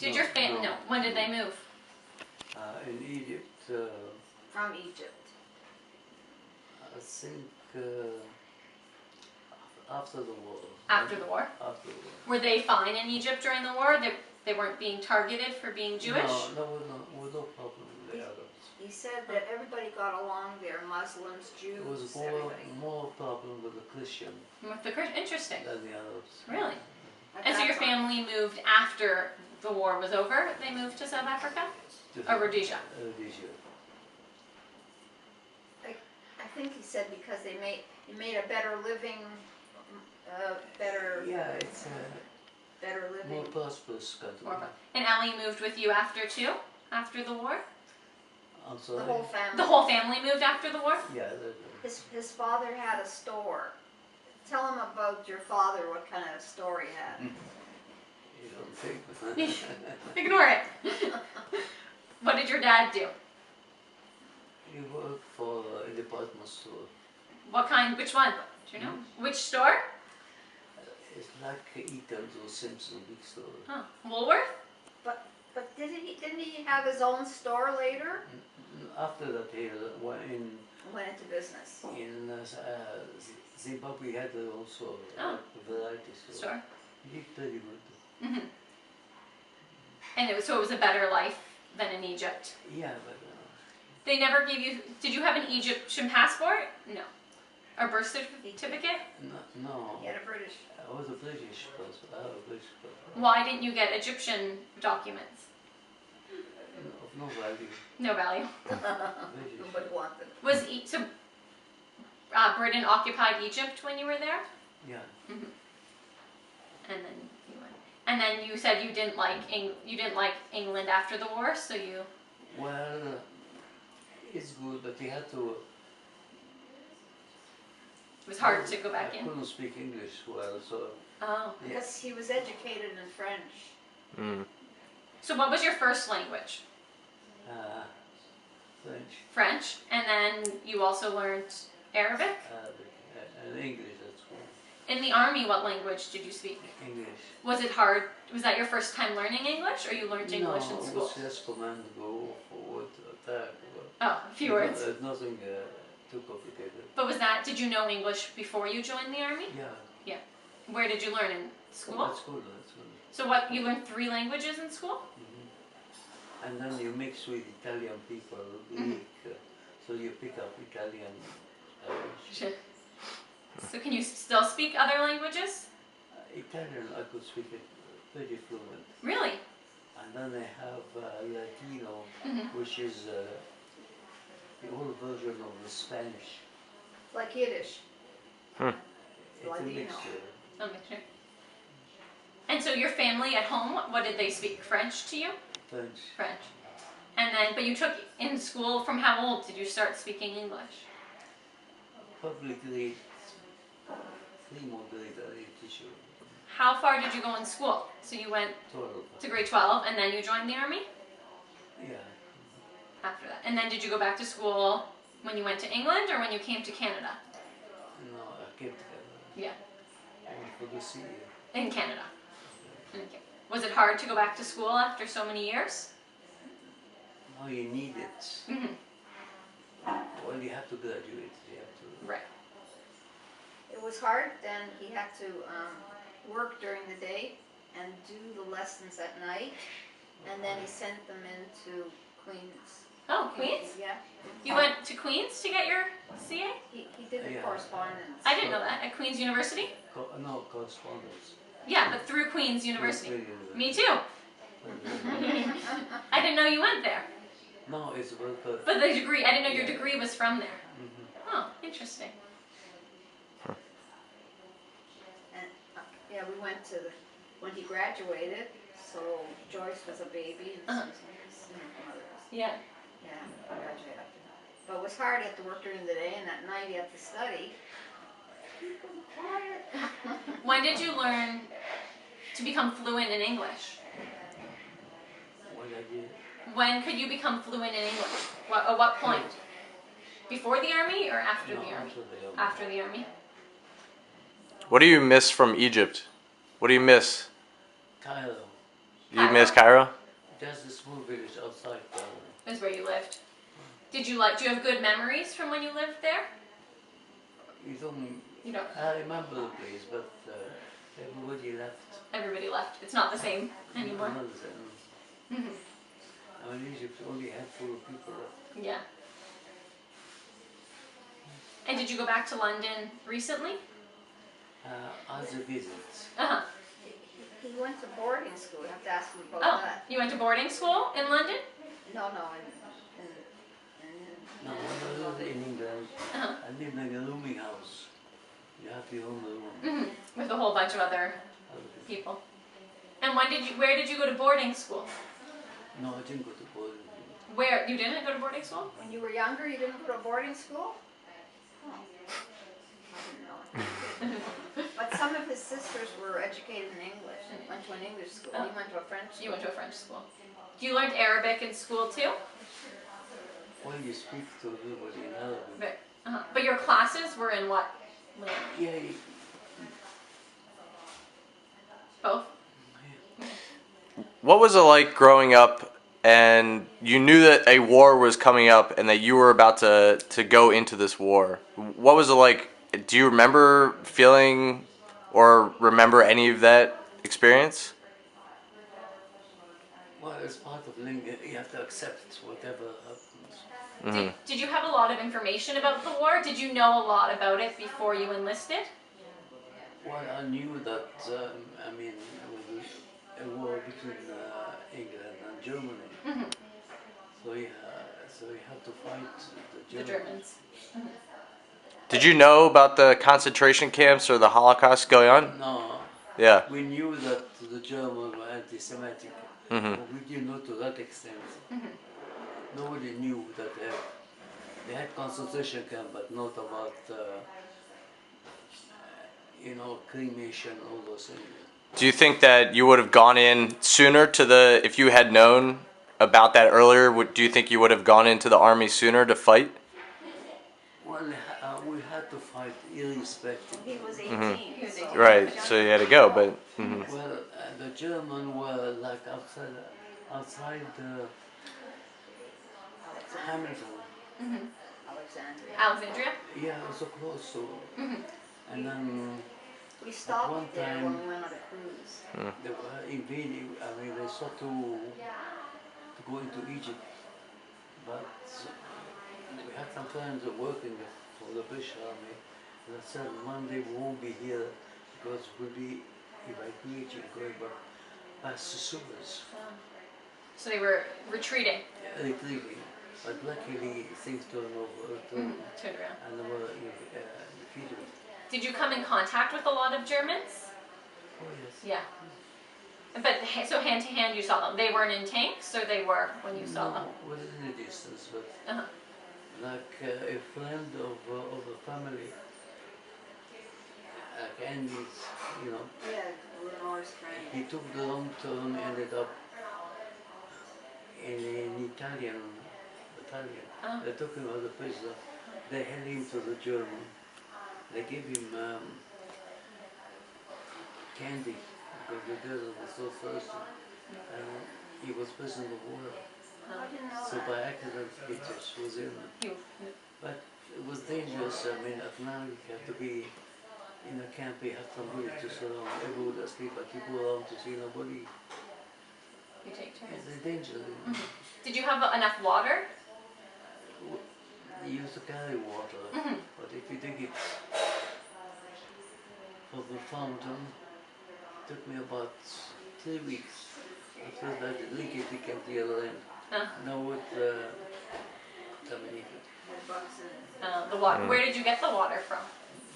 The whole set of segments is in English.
Did your family? No. When did they move? In Egypt. From Egypt. I think after the war. After the war? After the war. Were they fine in Egypt during the war? They weren't being targeted for being Jewish? No, was no problem with the Arabs. He said that everybody got along there, Muslims, Jews, It was everybody. more problem with the Christian With the interesting. than the Arabs. Really? At And so that your time. family moved after the war was over? They moved to South Africa? Or Rhodesia? Rhodesia. I think he said because he made a better living, better It's better more living. prosperous country. And Ellie moved with you after too? After the war? I'm The sorry? whole family. The whole family moved after the war? Yeah. His father had a store. Tell him about your father, what kind of store he had. You don't think. Ignore it. What did your dad do? He worked for a department store. What kind? Which one? Do you know? Which store? It's like Eaton's or Simpson big store. Huh. Woolworth? But didn't he have his own store later? After that, he went Went into business. in Zimbabwe. Had also Oh. a variety store. Store. He did pretty good. Mm-hmm. And so it was a better life than in Egypt. Yeah, but They never gave you. Did you have an Egyptian passport? No. Or birth certificate? no. He had a British. I was a British person. I have a British person. Why didn't you get Egyptian documents? Of no value. No value. British. Nobody wanted. Was so Britain occupied Egypt when you were there? Yeah. Mm-hmm. And then you went. And then you said you didn't like England after the war, so you. Well, it's good, but you had to. It was hard to go back I in. couldn't speak English well, so Oh. Because he was educated in French. Mm. So what was your first language? French, French, and then you also learned Arabic. Arabic, and English at school. In the army, what language did you speak? English. Was it hard? Was that your first time learning English, or you learned English in No, school? it was just command, go, forward, attack. Oh, a few words. There's nothing too complicated. But did you know English before you joined the army? Yeah. Where did you learn, in school? At school, that's good. So you learned 3 languages in school? And then you mix with Italian people, Greek, so you pick up Italian. Sure. So can you still speak other languages? Italian, I could speak it pretty fluent. Really? And then they have Latino, Mm-hmm. which is the old version of the Spanish. Like Yiddish. Hmm. It's a Latino. mixture. I'll make sure. And so your family at home, what did they speak? French to you? French. French. And then, but you took in school, from how old did you start speaking English? Probably grade 3 more grade teacher. How far did you go in school? So you went 12. to grade 12 and then you joined the army Yeah. after that. And then did you go back to school when you went to England or when you came to Canada? No, I came together. Yeah, For the sea. in Canada. Okay. Was it hard to go back to school after so many years? Now you need it. Mm-hmm. Well, you have to graduate. You have to. Right. It was hard. Then he had to work during the day and do the lessons at night. And then he sent them into Queens. Oh, Queens? Yeah. You went to Queens to get your CA? He did the Yeah. correspondence. I didn't know that. At Queens University? No, correspondence. Yeah, but through Queens University. University. Me too. I didn't know you went there. No, it's about But the degree, I didn't know your Yeah. degree was from there. Mhm. Oh, interesting. And yeah, we went to when he graduated. So Joyce was a baby and Uh-huh. Susan was mother. Yeah. Yeah, I graduated after that. But it was hard. You had to work during the day, and at night you had to study. Keep them quiet. When did you learn to become fluent in English? What I did. When could you become fluent in English? At what point? Before the army or after No, the army? after the army. After the army. What do you miss from Egypt? What do you miss? Cairo. You miss Cairo? Just a small village outside. Is where you lived. Did you like? Do you have good memories from when you lived there? You don't. You don't. I remember the place, but everybody left. Everybody left. It's not the same anymore. Another thing. Mhm. I mean, Egypt only a handful of people left. Yeah. And did you go back to London recently? As a visit. Uh huh. He went to boarding school, you have to ask him about Oh, that. you went to boarding school in London? No, No, when I lived in England, Uh-huh. I lived in a rooming house. You have your own room. Mm-hmm. With a whole bunch of other Other people. people. And where did you go to boarding school? No, I didn't go to boarding school. Where, you didn't go to boarding school? when you were younger, you didn't go to boarding school? Oh, I didn't know. But some of his sisters were educated in English and went to an English school. He went to a French school. You went to a French school. You learned Arabic in school too? Well, you speak to everybody in Arabic. But your classes were in what language? Yeah, Both? What was it like growing up and you knew that a war was coming up and that you were about to go into this war? What was it like? Do you remember feeling or remember any of that experience? well, as part of Linga, you have to accept whatever happens. Mm-hmm. Did you have a lot of information about the war? Did you know a lot about it before you enlisted? Well, I knew that, I mean, it was a war between England and Germany. Mm-hmm. So you have to fight the The Germans. Germans. Did you know about the concentration camps or the Holocaust going on? No, Yeah. we knew that the Germans were anti-Semitic, Mm-hmm. but we didn't know to that extent. Nobody knew that they had concentration camp, but not about, cremation, all those things. Do you think that you would have gone in sooner to the, if you had known about that earlier, do you think you would have gone into the army sooner to fight? Well, we had to fight irrespective. He was 18. He was 18. Right, so you had to go, but mhm. Well, the Germans were like outside Hamilton. Alexandria. Alexandria? Yeah, so close to. And then We one stopped there time- when we went on a cruise. they were invading. I mean, they sought to go into Egypt, but we had some friends working for the British Army. And I said, Monday we won't be here because we'll be evacuating, going back past the Suez. So they were retreating. Retreating. But luckily things turned over, Turned around. and they were defeated. Did you come in contact with a lot of Germans? Oh yes. Yeah. But so hand to hand you saw them. They weren't in tanks, or they were when you saw them? No, within a distance, but Uh-huh. like a friend of the family, like Andy's, Yeah, Lenore's friend. he took the wrong turn, ended up in an Italian battalion. Oh. They took him as a prisoner. They held him to the German. They gave him candy because the desert was so thirsty, and he was prisoner of war. I didn't know So that. by accident he just was in. You, But it was dangerous. I mean, at night you have to be in a camp, you have somebody to surround. Everyone asleep, but you go around to see nobody. you take turns. It's a danger. Did you have enough water? You used to carry water, but if you dig it from the fountain, it took me about 3 weeks. After that, the leakage became the other end. Now it's contaminated. The bugs and The water. Where did you get the water from?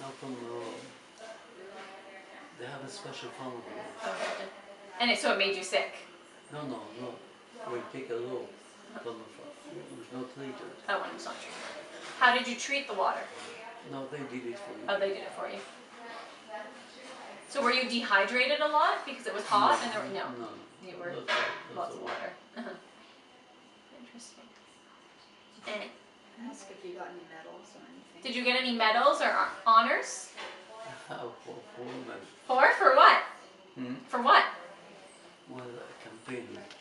Now from they have a special fountain. Okay. And so it made you sick. No. We take a low from the front. It was not treated. That one was not true. How did you treat the water? No, they did it for me. Oh, they did it for you. So were you dehydrated a lot because it was hot and there were No. You were lots of water. Interesting. And ask if you got any medals or anything. did you get any medals or honors? For women. For what? Hmm? For what? Well, campaign invaded.